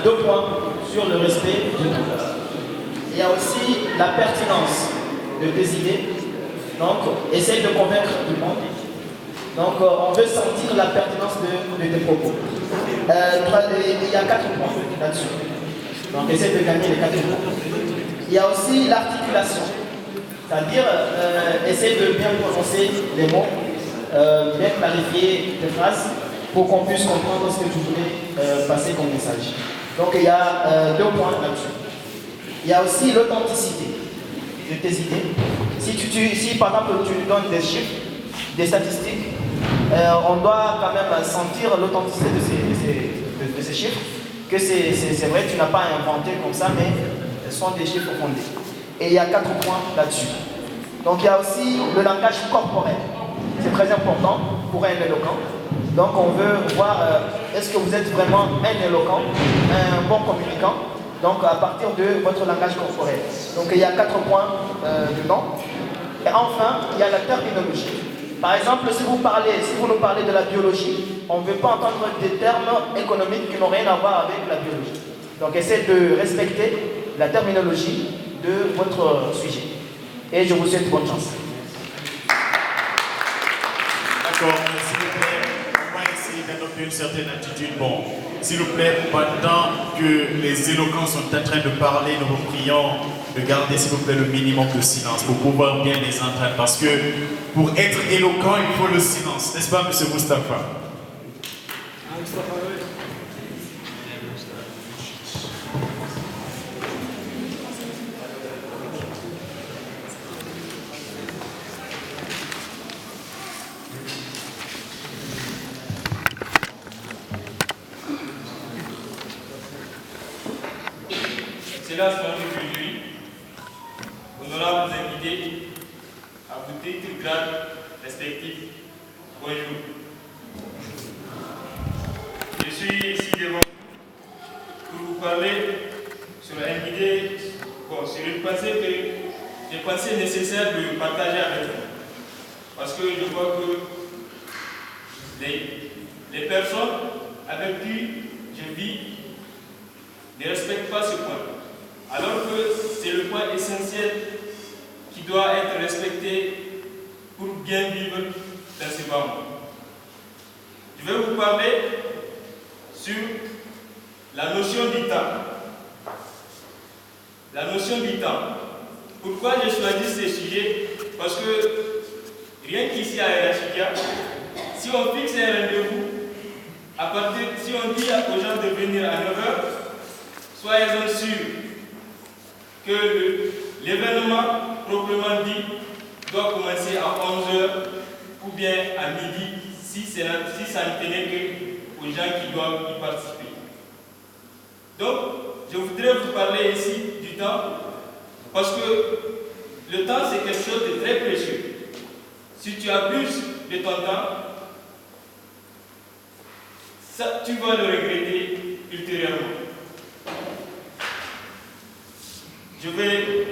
2 points sur le respect de tout. Il y a aussi la pertinence de tes idées. Donc, essaye de convaincre tout le monde. Donc, on veut sentir la pertinence de tes propos. Il y a 4 points là-dessus. Donc, essaye de gagner les 4 points. Il y a aussi l'articulation. C'est-à-dire, essaye de bien prononcer les mots, bien clarifier tes phrases pour qu'on puisse comprendre ce que tu voulais passer comme message. Donc, il y a 2 points là-dessus. Il y a aussi l'authenticité de tes idées. Si par exemple tu donnes des chiffres, des statistiques, on doit quand même sentir l'authenticité de ces chiffres, que c'est vrai, tu n'as pas inventé comme ça, mais ce sont des chiffres fondés. Et il y a 4 points là-dessus. Donc il y a aussi le langage corporel. C'est très important pour un éloquent. Donc on veut voir, est-ce que vous êtes vraiment un éloquent, un bon communicant, donc à partir de votre langage corporel. Donc il y a 4 points dedans. Et enfin, il y a la terminologie. Par exemple, si vous nous parlez de la biologie, on ne veut pas entendre des termes économiques qui n'ont rien à voir avec la biologie. Donc essayez de respecter la terminologie de votre sujet. Et je vous souhaite bonne chance. D'accord, s'il vous plaît, on va essayer d'adopter une certaine attitude. Bon, s'il vous plaît, pendant que les éloquents sont en train de parler, nous vous prions de garder, s'il vous plaît, le minimum de silence pour pouvoir bien les entendre. Parce que pour être éloquent, il faut le silence. N'est-ce pas, M. Moustapha? C'est là ce qu'on dit aujourd'hui, honorables invités, à vos titres grades respectifs, bonjour. Je suis ici devant vous pour vous parler sur sur une pensée que j'ai pensé nécessaire de partager avec vous. Parce que je vois que les personnes avec qui je vis ne respectent pas ce point. Alors que c'est le point essentiel qui doit être respecté pour bien vivre dans ce bas monde. Je vais vous parler sur la notion du temps. La notion du temps. Pourquoi j'ai choisi ce sujet? Parce que rien qu'ici à Erachikia, si on fixe un rendez-vous, si on dit aux gens de venir à 9h, soyez-en sûrs que l'événement proprement dit doit commencer à 11h ou bien à midi si ça ne tenait qu'aux gens qui doivent y participer. Donc, je voudrais vous parler ici du temps parce que le temps c'est quelque chose de très précieux. Si tu abuses de ton temps, tu vas le regretter ultérieurement. Je vais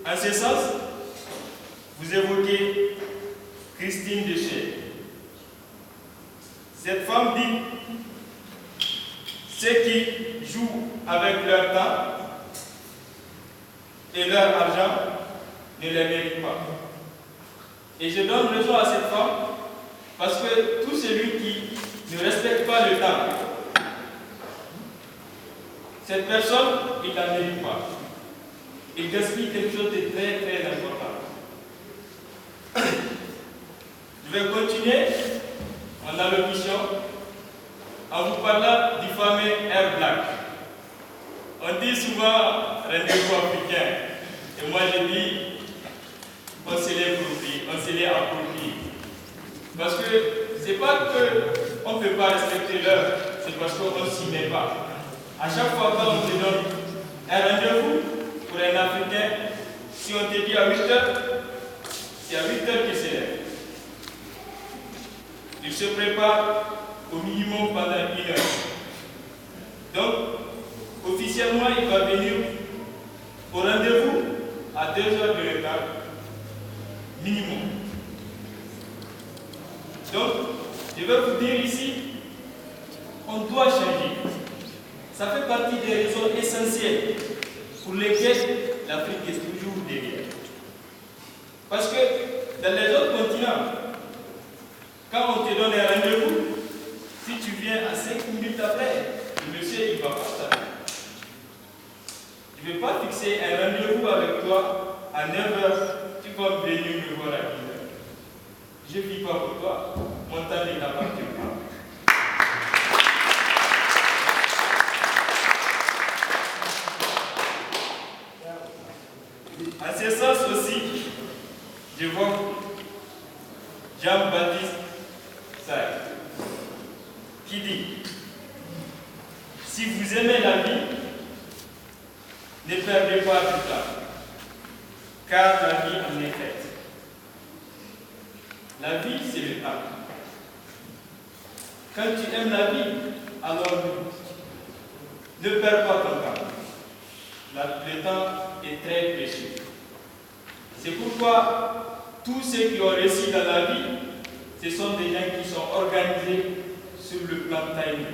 en ce sens vous évoquer Christine Deschênes. Cette femme dit ceux qui jouent avec leur temps et leur argent ne les méritent pas. Et je donne raison à cette femme parce que tout celui qui ne respecte pas le temps, cette personne, il ne la mérite pas. Il gaspille quelque chose de très très important. Je vais continuer mon allocution en vous parlant du fameux Air Black. On dit souvent rendez-vous africain. Et moi je dis, on se les approprie. Parce que c'est pas qu'on ne peut pas respecter l'heure, c'est parce qu'on ne s'y met pas. À chaque fois qu'on te donne un rendez-vous pour un Africain, si on te dit à 8h, c'est à 8h qu'il se lève. Il se prépare au minimum pendant 1 heure. Donc, officiellement, il va venir au rendez-vous à 2 heures de retard, minimum. Donc, je vais vous dire ici, on doit changer. dire, ça fait partie des raisons essentielles pour lesquelles l'Afrique est toujours derrière. Parce que dans les autres continents, quand on te donne un rendez-vous, si tu viens à 5 minutes après, le monsieur il va pas t'attendre. Je ne vais pas fixer un rendez-vous avec toi à 9h, tu vas venir me voir à 10h. Je ne vis pas pour toi, mon temps ne t'appartient pas. En ce sens aussi, je vois Jean-Baptiste Sartre qui dit: si vous aimez la vie, ne perdez pas du temps, car la vie en est faite. La vie, c'est le temps. Quand tu aimes la vie, alors ne perds pas ton temps. Le temps est très précieux. C'est pourquoi tous ceux qui ont réussi dans la vie, ce sont des gens qui sont organisés sur le plan timing.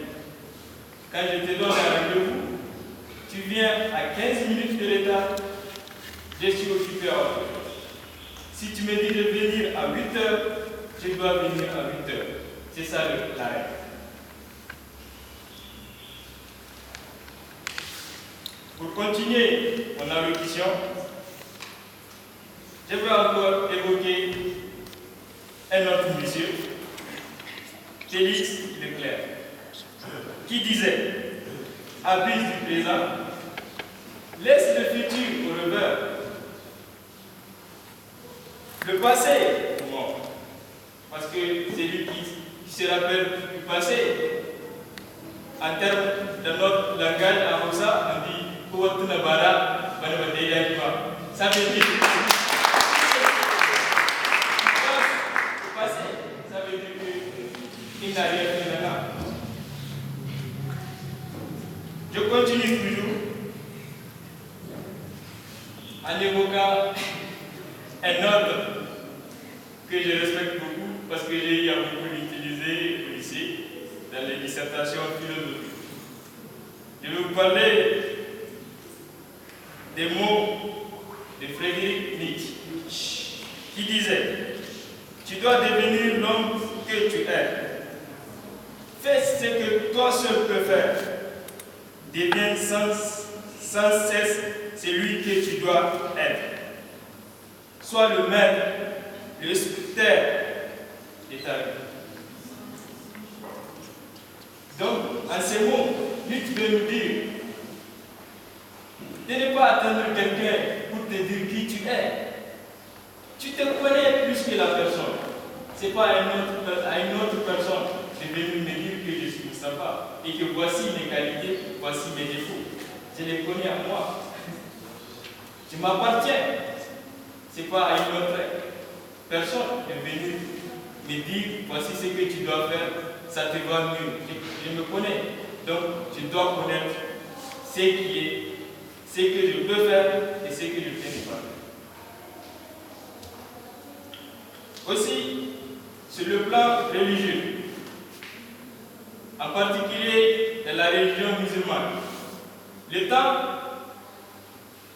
Quand je te donne un rendez-vous, tu viens à 15 minutes de retard, je suis occupé à autre chose. Si tu me dis de venir à 8h, je dois venir à 8h. C'est ça la règle. Pour continuer mon allocution, je vais encore évoquer un autre monsieur, Félix Leclerc, qui disait: abuse du présent, laisse le futur au revers. Le passé au mort, parce que c'est lui qui se rappelle du passé. En termes de notre langage à Hausa, on dit Kouatuna Bara, ça veut dire le passé, ça veut dire qu'il n'a rien fait là. Je continue toujours en évoquant un ordre que je respecte beaucoup parce que j'ai eu à beaucoup l'utiliser au lycée dans les dissertations philosophiques. Je vais vous parler des mots de Friedrich Nietzsche qui disait: tu dois devenir l'homme que tu es. Fais ce que toi seul peux faire. Deviens sans cesse celui que tu dois être. Sois le maître, le sculpteur de ta vie. Donc, en ces mots, Nietzsche veut nous dire de ne pas attendre quelqu'un pour te dire qui tu es. Tu te connais plus que la personne. Ce n'est pas à une autre personne de venir me dire que je suis Moustapha et que voici mes qualités, voici mes défauts. Je les connais à moi. Tu m'appartiens. Ce n'est pas à une autre personne de venir me dire voici ce que tu dois faire, ça te va mieux. Je me connais. Donc, je dois connaître ce qui est, ce que je peux faire et ce que je ne peux pas faire. Aussi, sur le plan religieux, en particulier dans la religion musulmane, le temps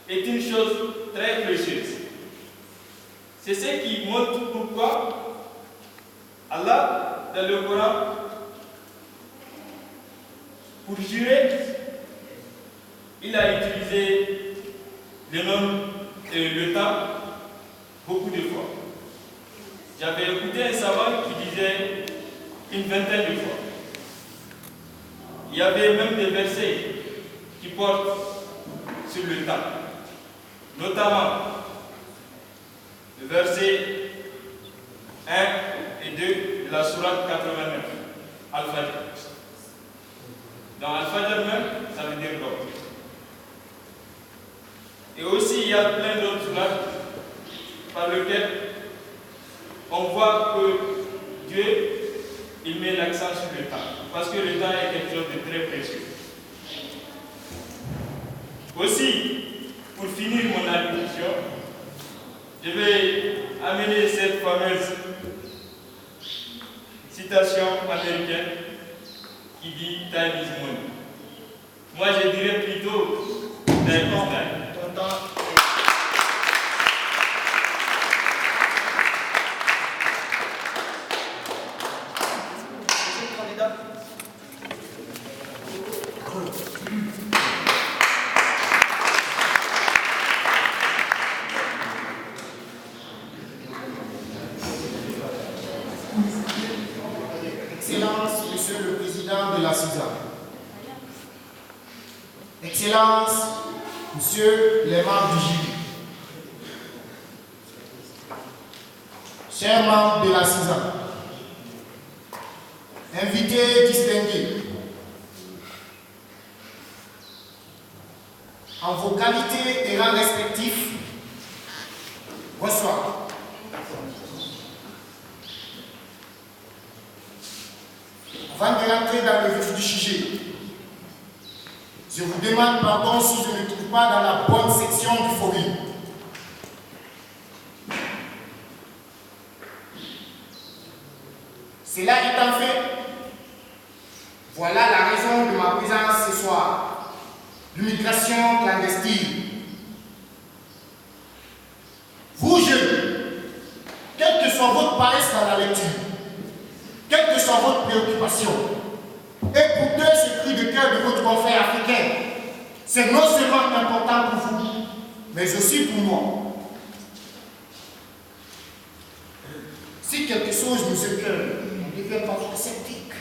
est une chose très précieuse. C'est ce qui montre pourquoi Allah, dans le Coran, pour jurer, il a utilisé le temps beaucoup de fois. J'avais écouté un savant qui disait une vingtaine de fois. Il y avait même des versets qui portent sur le temps, notamment le verset 1 et 2 de la sourate 89, Al-Fajr. Dans Al-Fajr même, ça veut dire l'aube. Et aussi, il y a plein d'autres sourates par lesquelles on voit que Dieu, il met l'accent sur le temps. Parce que le temps est quelque chose de très précieux. Aussi, pour finir mon allocution, je vais amener cette fameuse citation américaine qui dit time is money. Moi, je dirais plutôt time is time. Ton temps est... Deuxième candidat. Excellence, Monsieur le Président de la CISA. Excellence, Monsieur les membres du jury. Chers membres de la CISA, invités distingués, en vos qualités et rangs respectifs, bonsoir. Avant de rentrer dans le vif du sujet, je vous demande pardon si je ne me trouve pas dans la bonne section du forum. Cela étant fait, voilà la raison de ma présence ce soir. L'immigration clandestine. Vous jeunes, quelle que soit votre paresse dans la lecture, quelle que soit votre préoccupation, écoutez ce cri de cœur de votre confrère africain. C'est non seulement important pour vous, mais aussi pour moi. Si quelque chose nous écoeure, on devient parfois sceptique.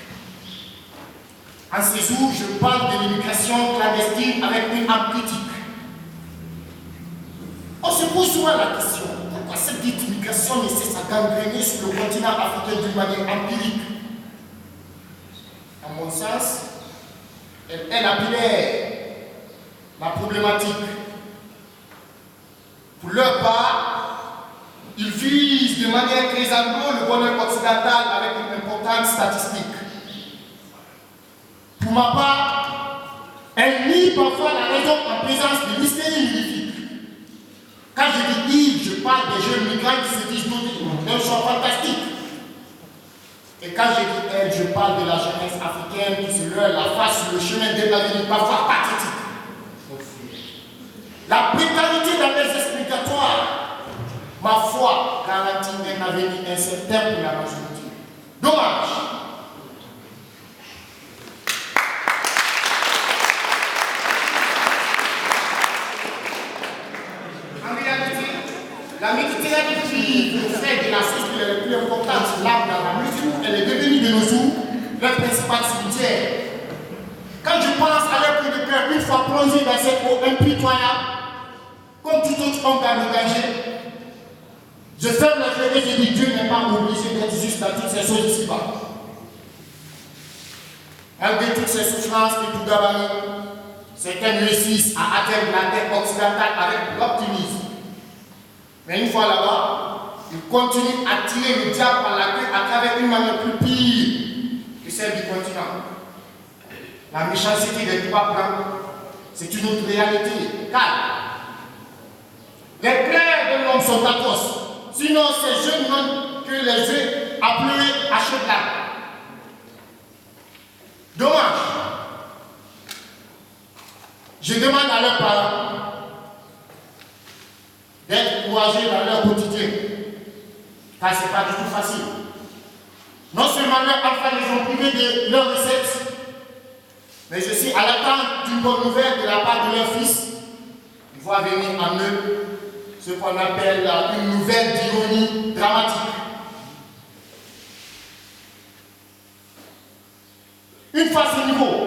En ces jours, je parle de l'immigration clandestine avec une âme critique. On se pose souvent la question, pourquoi cette dite immigration ne cesse à gangréner sur le continent africain d'une manière empirique? À mon sens, elle appelait la problématique. Pour leur part, ils visent de manière crescendo le bonheur occidental avec une importante statistique. Pour ma part, elle nie parfois la raison en présence de l'hystérie mirifique. Quand je dis ils, je parle des jeunes migrants qui se disent d'un champ fantastique. Et quand je dis elle, je parle de la jeunesse africaine qui se leurre la face sur le chemin de l'avenir parfois pathétique. La précarité dans les explicatoires, ma foi, garantit un avenir incertain pour la majorité. Dommage. En réalité, la Méditerranée qui fait de la source la plus importante là dans la mesure où elle est devenue de nos jours leur principal cimetière. Quand je pense à leur cri de cœur une fois plongé dans cette eau impitoyable, comme tout autre homme dans le danger, je ferme les yeux et je dis Dieu n'est pas obligé d'être juste dans toutes ces choses ici-bas. Malgré toutes ces souffrances et tout gabarit, certains réussissent à atteindre la terre occidentale avec l'optimisme. Mais une fois là-bas, ils continuent à tirer le diable par la queue à travers une manière plus pire que celle du continent. La méchanceté des trois blancs, c'est une autre réalité. Car les plaies de l'homme sont atroces. Sinon, ces jeunes n'ont que les yeux à pleurer à chaudes larmes. Dommage. Je demande à leurs parents d'être courageux dans leur quotidien, car ce n'est pas du tout facile. Non seulement leurs enfants les ont privés de leurs recettes, mais je suis à l'attente d'une bonne nouvelle de la part de leur fils. Il voit venir en eux ce qu'on appelle une nouvelle d'ironie dramatique. Une fois ce niveau,